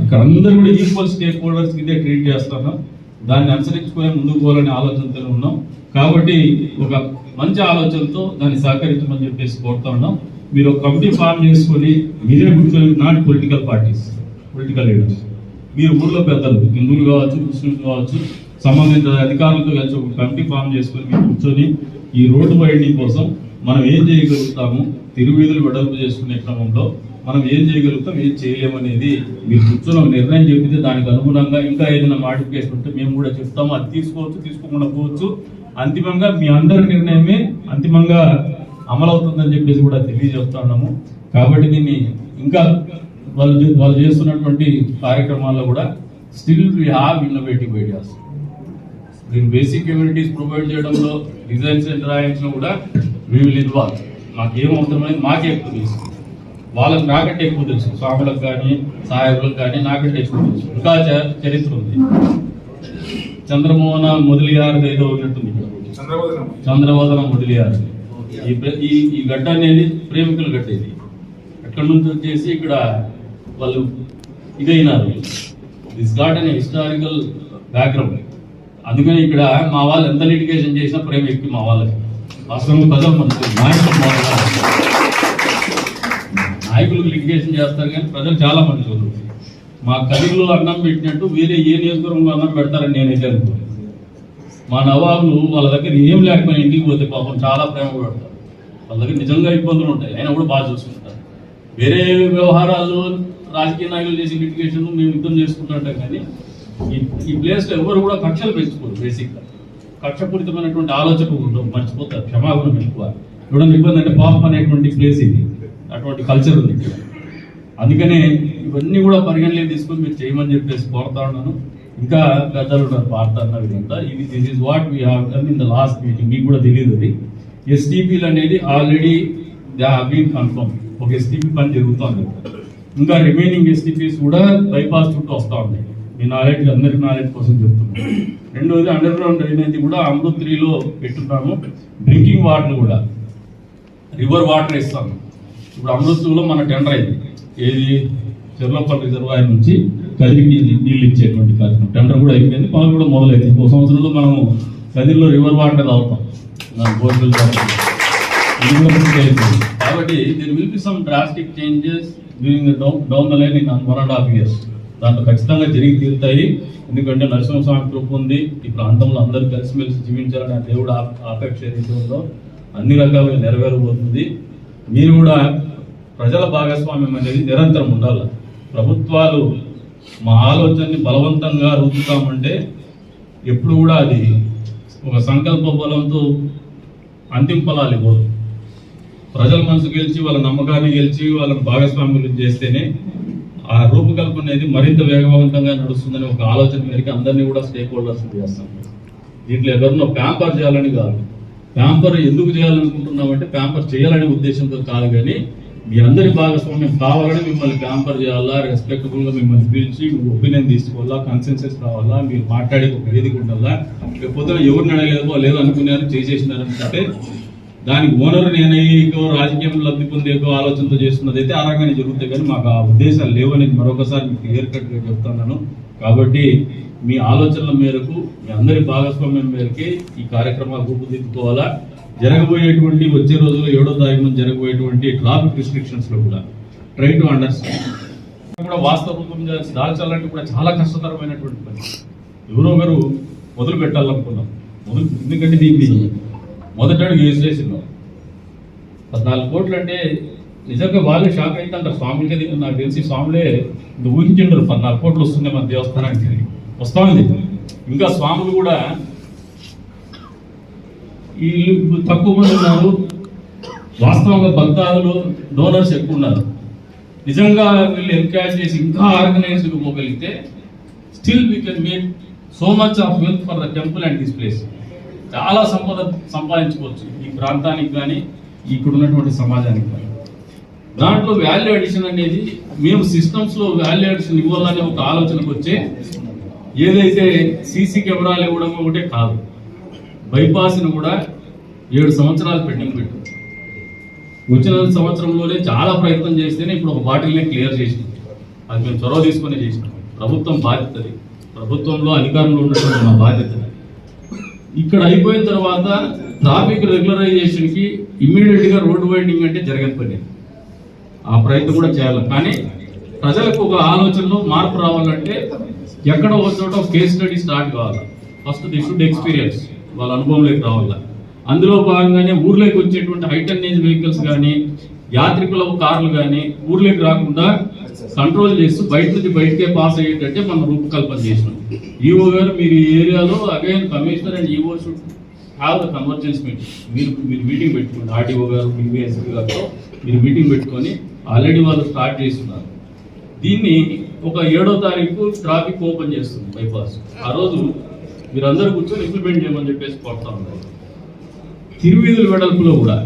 ఇక్కడ అందరూ కూడా ఈక్వల్ స్టేక్ హోల్డర్స్ కింద ట్రీట్ చేస్తున్నాం. దాన్ని అనుసరించుకునే ముందుకు పోవాలనే ఆలోచనతో ఉన్నాం. కాబట్టి ఒక మంచి ఆలోచనతో దాన్ని సహకరించమని చెప్పేసి కోరుతా ఉన్నాం. మీరు ఒక కమిటీ ఫామ్ చేసుకొని మీరే కూర్చొని, not political parties, political leaders, మీరు ఊళ్ళో పెద్దలు, హిందువులు కావచ్చు, ముస్లింలు కావచ్చు, సంబంధిత అధికారులతో కలిసి ఒక కమిటీ ఫామ్ చేసుకొని మీరు కూర్చొని ఈ రోడ్డు వైడింగ్ కోసం మనం ఏం చేయగలుగుతాము, తిరువీధులు వెడల్పు చేసుకునే క్రమంలో మనం ఏం చేయగలుగుతాం, ఏం చేయలేమనేది మీరు కూర్చొని ఒక నిర్ణయం చెబితే దానికి అనుగుణంగా ఇంకా ఏదైనా మాడిఫికేషన్ ఉంటే మేము కూడా చెప్తాము. అది తీసుకోవచ్చు, తీసుకోకుండా పోవచ్చు. అంతిమంగా మీ అందరి నిర్ణయమే అంతిమంగా అమలవుతుందని చెప్పేసి కూడా తెలియజేస్తా ఉన్నాము. కాబట్టి దీన్ని ఇంకా వాళ్ళు చేస్తున్నటువంటి కార్యక్రమాల్లో కూడా still we have innovative ideas. దీని బేసిక్ కమ్యూనిటీస్ ప్రొవైడ్ చేయడంలో, డిజైన్స్ అండ్ డ్రాయింగ్స్లో కూడా వీ విల్ ఇన్వాల్వ్. మాకేం అవసరమైంది మాకే ఎక్కువ తెలుసు, వాళ్ళకి నాకంటే ఎక్కువ తెలుసు. స్వాములకు కానీ సాహెబులకు కానీ నాకంటే ఎక్కువ తెలుసు. ఇంకా చరిత్ర ఉంది. చంద్రమోహన మొదలియారు ఏదో ఉన్నట్టుంది ఇక్కడ, చంద్రవదన మొదలియారు. ఈ గడ్డ అనేది ప్రేమికుల గడ్డ. ఇది ఎక్కడి నుంచి వచ్చేసి ఇక్కడ వాళ్ళు ఇదైనారు. దిస్ గాట్ అనే హిస్టారికల్ బ్యాక్గ్రౌండ్. అందుకని ఇక్కడ మా వాళ్ళు ఎంత లిటిగేషన్ చేసినా ప్రేమ ఎక్కువ మా వాళ్ళకి. వాస్తవం ప్రజలు మంచి నాయకులు లిటిగేషన్ చేస్తారు, కానీ ప్రజలు చాలా మంచి వాళ్ళు. మా కదిలో అన్నం పెట్టినట్టు వేరే ఏ నియోజకవర్గంలో అన్నం పెడతారని నేనైతే అనుకోలేదు. మా నవాబులు వాళ్ళ దగ్గర ఏం లేకపోయినా ఇంటికి పోతే పాపం చాలా ప్రేమ పెడతారు. వాళ్ళ దగ్గర నిజంగా ఇబ్బందులు ఉంటాయి, అయినా కూడా బాగా చూసుకుంటారు. వేరే వ్యవహారాలు రాజకీయ నాయకులు చేసి లిటిగేషన్ మేము యుద్ధం చేసుకుంటుంటాం, కానీ ఈ ప్లేస్లో ఎవరు కూడా కక్షలు పెంచుకోరు. బేసిక్గా కక్షపూరితమైనటువంటి ఆలోచన ఉండవు, మర్చిపోతారు. క్షమాగుణం ఎక్కువ చూడండి. ఇబ్బంది అంటే పాపం అనేటువంటి ప్లేస్ ఇది, అటువంటి కల్చర్ ఉంది ఇక్కడ. అందుకనే ఇవన్నీ కూడా పరిగణలోకి తీసుకొని మీరు చేయమని చెప్పేసి కోరుతా ఉన్నాను. ఇంకా పెద్దలు ఉన్నారు పార్తా అన్న విధంగా. ఇది this is what we have done in the last meeting. మీకు కూడా తెలియదు అది. ఎస్టీపీలు అనేది already they have been confirm. ఒక ఎస్టీపీ పని జరుగుతుంది. ఇంకా రిమైనింగ్ ఎస్టీపీస్ కూడా బైపాస్ చుట్టూ వస్తూ ఉన్నాయి. మీ నాలెడ్జ్, అందరికి నాలెడ్జ్ కోసం చెప్తున్నాను. రెండోది అండర్ గ్రౌండ్ డ్రైనేజ్ కూడా అమృత్ 3లో పెట్టున్నాము. డ్రింకింగ్ వాటర్ కూడా రివర్ వాటర్ ఇస్తాము. ఇప్పుడు అమృత్ 2లో మన టెండర్ అయింది. ఏది చెర్లోపల్లి రిజర్వాయర్ నుంచి కదిరికి నీళ్ళు ఇచ్చేటువంటి కార్యక్రమం టెండర్ కూడా అయిపోయింది. పనులు కూడా మొదలైంది. ఇంకో సంవత్సరంలో మనము కదిరిలో రివర్ వాటర్ తాగుతాం. బోర్వెల్ వాటర్ కాబట్టి there will be some drastic changes during down the line in 1.5 years. దాంట్లో ఖచ్చితంగా జరిగి తీరుతాయి. ఎందుకంటే నరసింహస్వామి కృప ఉంది. ఈ ప్రాంతంలో అందరూ కలిసిమెలిసి జీవించాలని ఆ దేవుడు ఆపేక్ష ఏదైతే ఉందో అన్ని రకాలుగా నెరవేరబోతుంది. మీరు కూడా ప్రజల భాగస్వామ్యం అనేది నిరంతరం ఉండాలి. ప్రభుత్వాలు మా ఆలోచనని బలవంతంగా రుద్దుతామంటే ఎప్పుడు కూడా అది ఒక సంకల్ప బలంతో అంతిమ ఫలాలు ఇవ్వదు. ప్రజల మనసు గెలిచి, వాళ్ళ నమ్మకాన్ని గెలిచి, వాళ్ళని భాగస్వామ్యం చేస్తేనే ఆ రూపకల్పన అనేది మరింత వేగవంతంగా నడుస్తుందని ఒక ఆలోచన మేరకు అందరినీ కూడా స్టేక్ హోల్డర్స్ చేస్తాం. దీంట్లో ఎవరినో ప్యాంపర్ చేయాలని కాదు. ప్యాంపర్ ఎందుకు చేయాలనుకుంటున్నామంటే ప్యాంపర్ చేయాలనే ఉద్దేశంతో కాదు, కానీ మీ అందరి భాగస్వామ్యం కావాలని మిమ్మల్ని ప్యాంపర్ చేయాలా, రెస్పెక్టబుల్గా మిమ్మల్ని పిలిచి ఒపీనియన్ తీసుకోవాలా, కన్సెన్సెస్ రావాలా, మీరు మాట్లాడే ఒక వేదిక ఉండాలా. లేకపోతే ఎవరిని అడగలేదో లేదు అనుకున్నారు చేసేసినారంటే దానికి ఓనర్ నేనయ్యో రాజకీయం లబ్ధి పొందేకో ఆలోచనతో చేస్తున్నది అయితే ఆ రకంగా జరుగుతాయి. కానీ మాకు ఆ ఉద్దేశాలు లేవనేది మరొకసారి మీకు క్లియర్ కట్గా చెప్తున్నాను. కాబట్టి మీ ఆలోచనల మేరకు, మీ అందరి భాగస్వామ్యం మేరకే ఈ కార్యక్రమాలు రూపుదిద్దుకోవాలా. జరగబోయేటువంటి వచ్చే రోజుల్లో 7వ తారీఖు నుంచి జరగబోయేటువంటి ట్రాఫిక్ రిస్ట్రిక్షన్స్లో కూడా ట్రై టు అండర్స్టాండ్ కూడా వాస్తవ రూపం దాల్చాలంటే కూడా చాలా కష్టతరమైనటువంటి పని. ఎవరో ఒకరు మొదలు పెట్టాలనుకున్నాం. ఎందుకంటే దీన్ని మొదట అడుగు వేసేసినాం. 14 కోట్లు అంటే నిజంగా వాళ్ళే షాక్ అవుతుంటారు. స్వాములకి నాకు తెలిసి స్వాములే ఊహించిండరు 14 కోట్లు వస్తుంది మన దేవస్థానానికి. వస్తా ఉంది. ఇంకా స్వాములు కూడా వీళ్ళు తక్కువ మంది ఉన్నారు. వాస్తవంగా భక్తాదులు, డోనర్స్ ఎక్కువ ఉన్నారు. నిజంగా వీళ్ళు ఎన్కరేజ్ చేసి ఇంకా ఆర్గనైజ్డ్గా పోగలిగితే still we can make so much of wealth for the temple and this place. చాలా సంపద సంపాదించుకోవచ్చు ఈ ప్రాంతానికి కానీ, ఇక్కడ ఉన్నటువంటి సమాజానికి కానీ. దాంట్లో వాల్యూ అడిషన్ అనేది మేము సిస్టమ్స్లో వాల్యూ అడిషన్ ఇవ్వాలనే ఒక ఆలోచనకు వచ్చే ఏదైతే సీసీ కెమెరాలు ఇవ్వడం ఒకటే కాదు, బైపాస్ని కూడా 7 సంవత్సరాలు పెండింగ్ పెట్టు. వచ్చిన సంవత్సరంలోనే చాలా ప్రయత్నం చేస్తేనే ఇప్పుడు ఒక బాటిల్ని క్లియర్ చేసినాం. అది మేము చొరవ తీసుకొని చేసినాం. ప్రభుత్వం బాధ్యతది, ప్రభుత్వంలో అధికారంలో ఉన్నటువంటి మా బాధ్యత. ఇక్కడ అయిపోయిన తర్వాత ట్రాఫిక్ రెగ్యులరైజేషన్కి ఇమ్మీడియట్గా రోడ్ వైండింగ్ అంటే జరగని పని. ఆ ప్రయత్నం కూడా చేయాలి. కానీ ప్రజలకు ఒక ఆలోచనలో మార్పు రావాలంటే ఎక్కడ ఒక చోట కేస్ స్టడీ స్టార్ట్ కావాలి. ఫస్ట్ ది షుడ్ ఎక్స్పీరియన్స్, వాళ్ళ అనుభవంలోకి రావాల. అందులో భాగంగానే ఊర్లోకి వచ్చేటువంటి హైటెన్నేజ్ వెహికల్స్ కానీ యాత్రికుల కార్లు కానీ ఊర్లోకి రాకుండా కంట్రోల్ చేస్తూ బయట నుంచి బయటకే పాస్ అయ్యేటట్టే మనం రూపకల్పన చేసినాం. ఈఓ గారు మీరు ఈ ఏరియాలో again commissioner and EO should have the convergence meeting. మీరు మీటింగ్ పెట్టుకోండి. ఆర్టీఓ గారు బీబీఎస్పీ గారితో మీరు మీటింగ్ పెట్టుకొని ఆల్రెడీ వాళ్ళు స్టార్ట్ చేస్తున్నారు. దీన్ని ఒక 7వ తారీఖు ట్రాఫిక్ ఓపెన్ చేస్తుంది బైపాస్. ఆ రోజు మీరందరూ కూర్చొని ఇంప్లిమెంట్ చేయమని చెప్పేసి కోరుతా ఉన్నారు. తిరువీధుల వెడల్పులో కూడా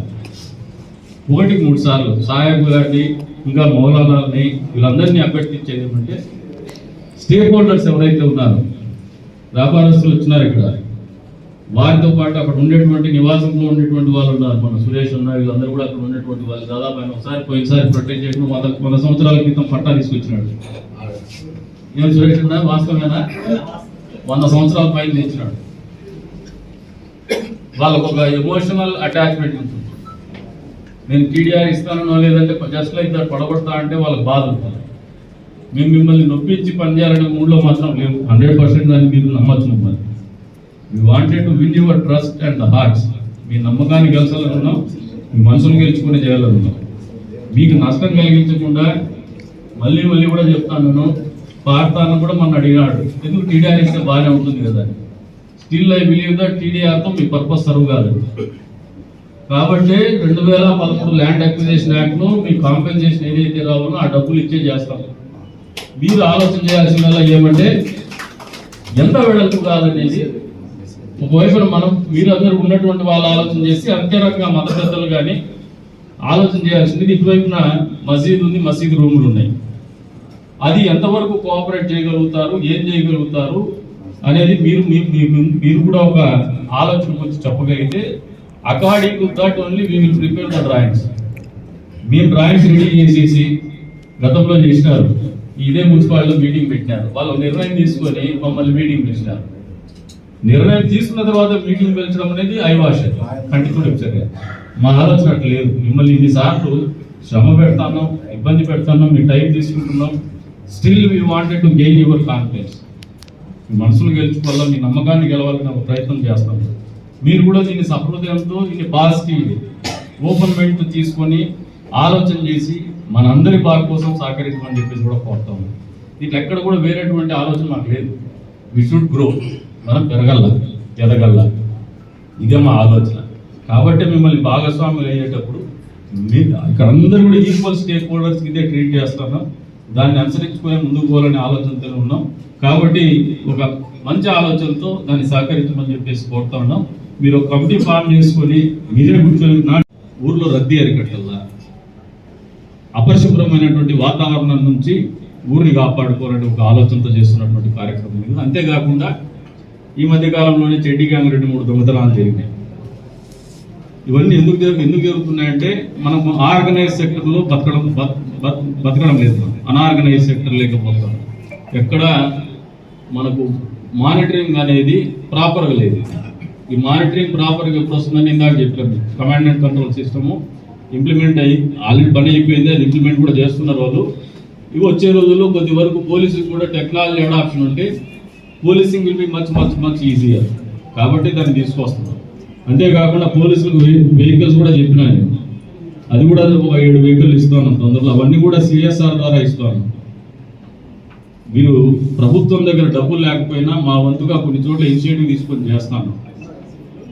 1-3 సార్లు సాయబ్ గారిని ఇంకా మౌలానాల్ని వీళ్ళందరినీ అభ్యర్థించేది ఏమంటే స్టేక్ హోల్డర్స్ ఎవరైతే ఉన్నారో వ్యాపారస్తులు వచ్చినారు ఇక్కడ, వారితో పాటు అక్కడ ఉండేటువంటి నివాసంలో ఉండేటువంటి వాళ్ళు ఉన్నారు. మన సురేష్ ఉన్నారు, వీళ్ళందరూ కూడా అక్కడ ఉండేటువంటి వాళ్ళు. దాదాపు ఆయన పోయినసారి ప్రొటెక్ట్ చేయడం 100 సంవత్సరాల క్రితం పట్టా తీసుకొచ్చినాడు. ఏం సురేష్ ఉన్నా వాస్తవమేనా? 100 సంవత్సరాల పైన తెచ్చినాడు. వాళ్ళకు ఒక ఎమోషనల్ అటాచ్మెంట్ ఉంటుంది. నేను టీడీఆర్ ఇస్తానో లేదంటే జస్ట్ లైక్ దాన్ని పడగొడతా అంటే వాళ్ళకి బాధ ఉంటుంది. మేము మిమ్మల్ని నొప్పించి పనిచేయాలనే మూడ్లో మాత్రం లేవు. 100% దాన్ని మీరు నమ్మచ్చు. మిమ్మల్ని we wanted to win your trust and the hearts. మీ నమ్మకాన్ని గెలిచాలని ఉన్నాం, మీ మనసును గెలుచుకుని చేయాలని ఉన్నాం. మీకు నష్టం కలిగించకుండా మళ్ళీ కూడా చెప్తాను. పార్తాను కూడా మన అడిగినాడు, ఎందుకు టీడీఆర్ ఇస్తే బాగానే ఉంటుంది కదా. స్టిల్ ఐ బిలీవ్ దట్ టీడీఆర్తో మీ పర్పస్ సర్వ్ కాదు. కాబట్టి 2013 ల్యాండ్ అక్విజిషన్ యాక్ట్లో మీ కాంపెన్సేషన్ ఏదైతే రావాలో ఆ డబ్బులు ఇచ్చే చేస్తాం. మీరు ఆలోచన చేయాల్సిన ఏమంటే ఎంత వెడల్పు కాదనేది ఒకవైపున మనం మీరందరూ ఉన్నటువంటి వాళ్ళు ఆలోచన చేసి అంతే రకంగా మత పెద్దలు కానీ ఆలోచన చేయాల్సింది. ఇటువైపున మసీదు ఉంది, మసీదు రూములు ఉన్నాయి. అది ఎంతవరకు కోఆపరేట్ చేయగలుగుతారు, ఏం చేయగలుగుతారు అనేది మీరు కూడా ఒక ఆలోచన గురించి చెప్పగలిగితే according to that only we will prepare the drawings. మేము డ్రాయింగ్స్ రెడీ చేసేసి గతంలో చేసినారు. ఇదే మున్సిపాలిటీలో మీటింగ్ పెట్టినారు. వాళ్ళు నిర్ణయం తీసుకొని మమ్మల్ని మీటింగ్ పిలిచినారు. నిర్ణయం తీసుకున్న తర్వాత మీటింగ్ పిలిచడం అనేది ఐవాష్ కంటిన్యూ చర్య. మా ఆలోచన అట్లా లేదు. మిమ్మల్ని ఇన్నిసార్లు శ్రమ పెడతాను, ఇబ్బంది పెడతాను, మీ టైం తీసుకుంటున్నాం. Still we wanted to gain your confidence. మీ మనసును గెలుచుకోవాలా, మీ నమ్మకాన్ని గెలవాలని ఒక ప్రయత్నం చేస్తాం. మీరు కూడా దీన్ని సహృదయంతో, దీన్ని పాజిటివ్ ఓపెన్ మైండ్తో తీసుకొని ఆలోచన చేసి మనందరి బాగు కోసం సహకరించమని చెప్పేసి కూడా కోరుతాము. దీంట్లో ఎక్కడ కూడా వేరేటువంటి ఆలోచన మాకు లేదు. వి షుడ్ గ్రో, మనం పెరగల్లా, ఎదగల్లా, ఇదే మా ఆలోచన. కాబట్టి మిమ్మల్ని భాగస్వాములు అయ్యేటప్పుడు ఇక్కడ అందరూ కూడా ఈక్వల్ స్టేక్ హోల్డర్స్ ఇదే ట్రీట్ చేస్తాను. దాన్ని అనుసరించుకునే ముందుకు పోవాలనే ఆలోచనతో ఉన్నాం. కాబట్టి ఒక మంచి ఆలోచనతో దాన్ని సహకరించమని చెప్పేసి కోరుతా ఉన్నాం. మీరు ఒక కమిటీ ఫామ్ చేసుకొని మీరే కూర్చొని ఊర్లో రద్దీ అరికట్టల్లా, అపరిశుభ్రమైనటువంటి వాతావరణం నుంచి ఊరిని కాపాడుకోవాలని ఒక ఆలోచనతో చేస్తున్నటువంటి కార్యక్రమం ఇది. అంతేకాకుండా ఈ మధ్య కాలంలోనే చెడ్డి గ్యాంగ్ 2-3 దొంగతనాలు జరిగినాయి. ఇవన్నీ ఎందుకు జరుగుతున్నాయంటే మనం ఆర్గనైజ్ సెక్టర్లో బతకడం లేదు, అనార్గనైజ్ సెక్టర్ లేకపోతాం. ఎక్కడ మనకు మానిటరింగ్ అనేది ప్రాపర్గా లేదు. ఈ మానిటరింగ్ ప్రాపర్గా ఎప్పుడు వస్తుందని ఇందాక చెప్పాము. Command and control system implement అయ్యి ఆల్రెడీ పని అయిపోయింది, అది ఇంప్లిమెంట్ కూడా చేస్తున్నారు వాళ్ళు. ఇవి వచ్చే రోజుల్లో కొద్ది వరకు పోలీసులకు కూడా టెక్నాలజీ అడాప్షన్ ఉంటే policing will be much easier. కాబట్టి దాన్ని తీసుకొస్తున్నాం. అంతేకాకుండా పోలీసులకు వెహికల్స్ కూడా చెప్పినాను. అది కూడా ఒక 7 వెహికల్ ఇస్తాను తొందరలో. అవన్నీ కూడా సిఎస్ఆర్ ద్వారా ఇస్తాను. మీరు ప్రభుత్వం దగ్గర డబ్బులు లేకపోయినా మా వంతుగా కొన్ని చోట్ల ఇనిషియేటివ్ తీసుకొని చేస్తాను.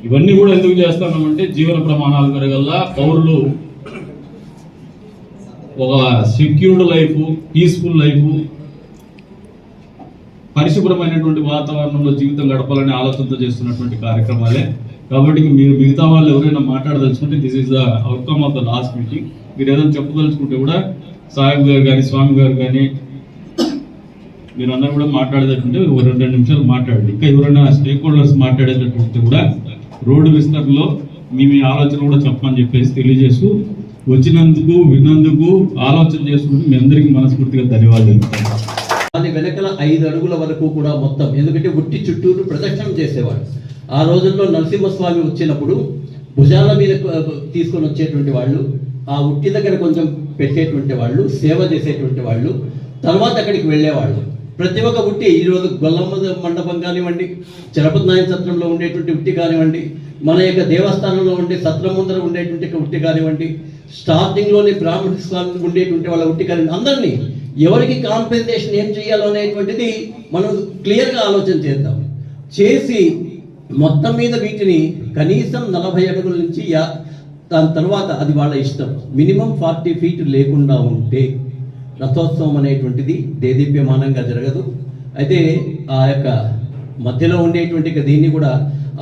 ఇవన్నీ కూడా ఎందుకు చేస్తామంటే జీవన ప్రమాణాలు పెరగల్లా, పౌరులు ఒక సెక్యూర్డ్ లైఫ్, పీస్ఫుల్ లైఫ్, పరిశుభ్రమైనటువంటి వాతావరణంలో జీవితం గడపాలనే ఆలోచనతో చేస్తున్నటువంటి కార్యక్రమాలే. కాబట్టి మీరు మిగతా వాళ్ళు ఎవరైనా మాట్లాడదలుచుకుంటే this is the outcome of the last meeting. మీరు ఏదైనా చెప్పదలుచుకుంటే కూడా సాహెబ్ గారు కానీ స్వామి గారు కానీ మీరు అందరూ కూడా మాట్లాడేటట్టుంటే 2 నిమిషాలు మాట్లాడండి. ఇంకా ఎవరైనా స్టేక్ హోల్డర్స్ మాట్లాడేటట్టుంటే కూడా రోడ్డు విస్తరణలో మీ ఆలోచన కూడా చెప్పమని చెప్పేసి తెలియజేస్తూ వచ్చినందుకు, విన్నందుకు, ఆలోచన చేసుకుంటూ మీ అందరికీ మనస్ఫూర్తిగా ధన్యవాదాలు. దాని వెనకల 5 అడుగుల వరకు కూడా మొత్తం, ఎందుకంటే ఉట్టి చుట్టూరు ప్రదక్షిణం చేసేవాడు. ఆ రోజుల్లో నరసింహస్వామి వచ్చినప్పుడు భుజాల మీద తీసుకొని వచ్చేటువంటి వాళ్ళు, ఆ ఉట్టి దగ్గర కొంచెం పెట్టేటువంటి వాళ్ళు, సేవ చేసేటువంటి వాళ్ళు, తర్వాత అక్కడికి వెళ్ళేవాళ్ళు. ప్రతి ఒక్క ఉట్టి ఈరోజు గొల్లమ్మ మండపం కానివ్వండి, చలపతి నాయన సత్రంలో ఉండేటువంటి ఉట్టి కానివ్వండి, మన యొక్క దేవస్థానంలో ఉండే సత్రం ముందర ఉండేటువంటి ఉట్టి కానివ్వండి, స్టార్టింగ్లోని బ్రాహ్మణ స్వామి ఉండేటువంటి వాళ్ళ ఉట్టి కానివ్వండి, అందరినీ ఎవరికి కాంపెన్సేషన్ ఏం చేయాలో అనేటువంటిది మనం క్లియర్గా ఆలోచన చేద్దాం. చేసి మొత్తం మీద వీటిని కనీసం 40 అడుగుల నుంచి దాని తర్వాత అది వాళ్ళ ఇష్టం, మినిమం 40 ఫీట్ లేకుండా ఉంటే రథోత్సవం అనేటువంటిది దేదీప్యమానంగా జరగదు. అయితే ఆ యొక్క మధ్యలో ఉండేటువంటి దీన్ని కూడా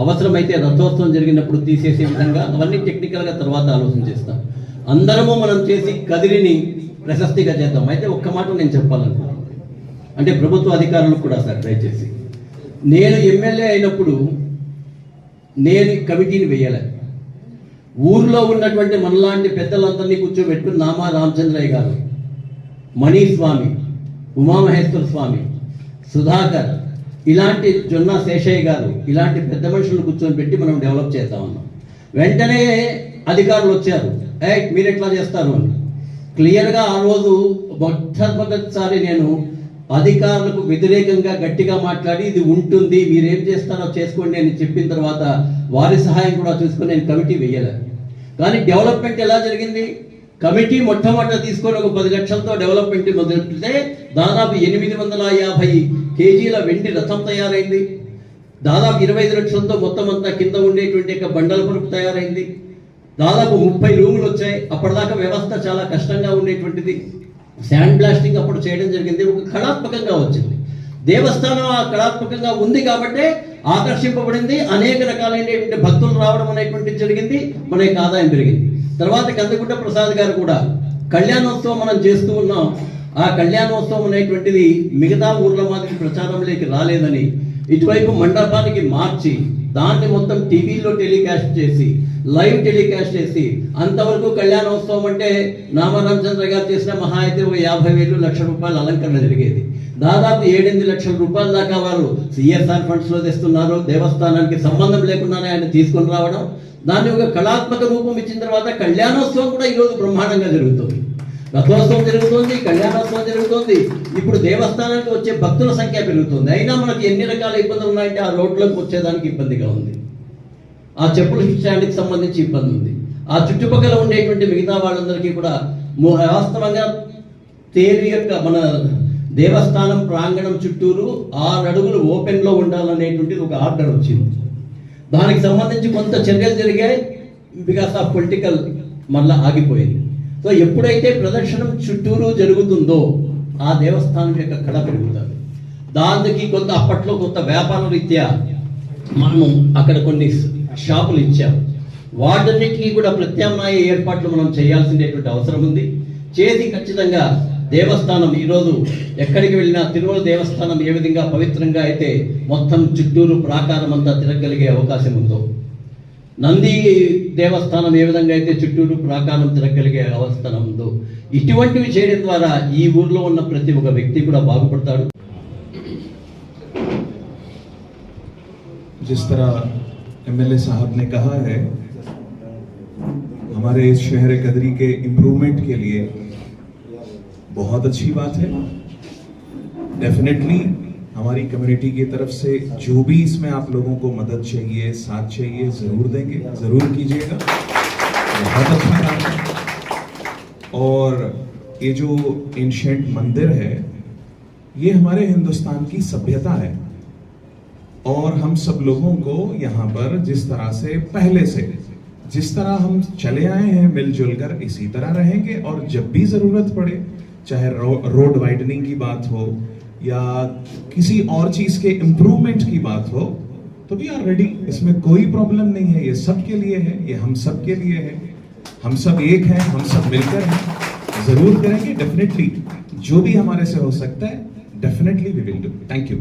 అవసరమైతే రథోత్సవం జరిగినప్పుడు తీసేసే విధంగా అవన్నీ టెక్నికల్గా తర్వాత ఆలోచన చేస్తాం. అందరము మనం చేసి కదిరిని ప్రశస్తిగా చేద్దాం. అయితే ఒక్క మాట నేను చెప్పాలనుకుంటున్నాను, అంటే ప్రభుత్వ అధికారులకు కూడా సార్ దయచేసి, నేను ఎమ్మెల్యే అయినప్పుడు నేను కమిటీని వేయాలి. ఊర్లో ఉన్నటువంటి మనలాంటి పెద్దలందరినీ కూర్చోబెట్టుకుని నామా రామచంద్రయ్య గారు, మణిస్వామి, ఉమామహేశ్వర స్వామి, సుధాకర్, ఇలాంటి జొన్న శేషయ్య గారు, ఇలాంటి పెద్ద మనుషులను కూర్చొని పెట్టి మనం డెవలప్ చేద్దామన్నాం. వెంటనే అధికారులు వచ్చారు, మీరు ఎట్లా చేస్తారు అని. క్లియర్గా ఆ రోజు మొట్టమొదటిసారి నేను అధికారులకు వ్యతిరేకంగా గట్టిగా మాట్లాడి ఇది ఉంటుంది, మీరేం చేస్తారో చేసుకోండి అని చెప్పిన తర్వాత వారి సహాయం కూడా చూసుకొని నేను కమిటీ వేయలేదు. కానీ డెవలప్మెంట్ ఎలా జరిగింది? కమిటీ మొట్టమొదట తీసుకొని ఒక 10 లక్షలతో డెవలప్మెంట్ మొదలెడితే దాదాపు 850 కేజీల వెండి రథం తయారైంది. దాదాపు 25 లక్షలతో మొత్తం అంతా కింద ఉండేటువంటి బండల పరుపు తయారైంది. దాదాపు 30 రూములు వచ్చాయి. అప్పటిదాకా వ్యవస్థ చాలా కష్టంగా ఉండేటువంటిది. శాండ్ బ్లాస్టింగ్ అప్పుడు చేయడం జరిగింది. ఒక కళాత్మకంగా వచ్చింది. దేవస్థానం ఆ కళాత్మకంగా ఉంది కాబట్టి ఆకర్షింపబడింది. అనేక రకాలైనటువంటి భక్తులు రావడం అనేటువంటిది జరిగింది. మన యొక్క ఆదాయం పెరిగింది. తర్వాత కందగుట్ట ప్రసాద్ గారు కూడా కళ్యాణోత్సవం మనం చేస్తూ ఉన్నాం. ఆ కళ్యాణోత్సవం అనేటువంటిది మిగతా ఊర్ల మాదిరి ప్రచారంలోకి రాలేదని ఇటువైపు మండపానికి మార్చి దాన్ని మొత్తం టీవీలో టెలికాస్ట్ చేసి, లైవ్ టెలికాస్ట్ చేసి, అంతవరకు కళ్యాణోత్సవం అంటే నామరామచంద్ర గారు చేసిన మహా అయితే ఒక 50,000 లక్ష రూపాయల అలంకరణ జరిగేది. దాదాపు 7-8 లక్షల రూపాయల దాకా వారు సిఎస్ఆర్ ఫండ్స్ లో తెస్తున్నారు. దేవస్థానానికి సంబంధం లేకుండానే ఆయన తీసుకొని రావడం, దాన్ని ఒక కళాత్మక రూపం ఇచ్చిన తర్వాత కళ్యాణోత్సవం కూడా ఈరోజు బ్రహ్మాండంగా జరుగుతుంది. రథోత్సవం జరుగుతుంది, కళ్యాణోత్సవం జరుగుతుంది. ఇప్పుడు దేవస్థానానికి వచ్చే భక్తుల సంఖ్య పెరుగుతుంది. అయినా మనకి ఎన్ని రకాల ఇబ్బందులు ఉన్నాయంటే ఆ రోడ్లకు వచ్చేదానికి ఇబ్బందిగా ఉంది, ఆ చెప్పుల స్టాండ్కి సంబంధించి ఇబ్బంది ఉంది, ఆ చుట్టుపక్కల ఉండేటువంటి మిగతా వాళ్ళందరికీ కూడా వాస్తవంగా తేలి యొక్క మన దేవస్థానం ప్రాంగణం చుట్టూరు 6 అడుగులు ఓపెన్లో ఉండాలనేటువంటిది ఒక ఆర్డర్ వచ్చింది. దానికి సంబంధించి కొంత చర్యలు జరిగాయి. బికాస్ ఆఫ్ పొలిటికల్ మళ్ళీ ఆగిపోయింది. సో ఎప్పుడైతే ప్రదర్శనం చుట్టూరు జరుగుతుందో ఆ దేవస్థానం యొక్క కళ పెరుగుతుంది. దానికి కొంత అప్పట్లో కొంత వ్యాపార రీత్యా మనము అక్కడ కొన్ని షాపులు ఇచ్చాము. వాటన్నిటికీ కూడా ప్రత్యామ్నాయ ఏర్పాట్లు మనం చేయాల్సినటువంటి అవసరం ఉంది. చేసి ఖచ్చితంగా దేవస్థానం ఈరోజు ఎక్కడికి వెళ్ళినా తిరుమల దేవస్థానం ఏ విధంగా పవిత్రంగా అయితే మొత్తం చుట్టూరు ప్రాకారం అంతా తిరగలిగే అవకాశం ఉందో, నంది దేవస్థానం ఏ విధంగా అయితే చుట్టూరు ప్రాకారం తిరగలిగే అవస్థానం ఉందో, ఇటువంటివి చేయడం ద్వారా ఈ ఊర్లో ఉన్న ప్రతి ఒక్క వ్యక్తి కూడా బాగుపడతాడు. जिस तरह एमएलए साहब ने कहा है, हमारे इस शहर कदरी के इम्प्रूवमेंट के लिए बहुत अच्छी बात है. डेफिनेटली हमारी कम्युनिटी की तरफ से जो भी इसमें आप लोगों को मदद चाहिए, साथ चाहिए, जरूर देंगे, जरूर कीजिएगा. बहुत अच्छा काम है. और ये जो एंशिएंट मंदिर है, ये हमारे हिंदुस्तान की सभ्यता है और हम सब लोगों को यहाँ पर जिस तरह से पहले से जिस तरह हम चले आए हैं मिलजुल कर इसी तरह रहेंगे. और जब भी जरूरत पड़े, चाहे रोड वाइडनिंग की बात हो या किसी और चीज के इम्प्रूवमेंट की बात हो, तो वी आर रेडी. इसमें कोई प्रॉब्लम नहीं है. ये सबके लिए है, ये हम सब के लिए है. हम सब एक हैं, हम सब मिलकर हैं. जरूर करेंगे. डेफिनेटली जो भी हमारे से हो सकता है, definitely we will do. Thank you.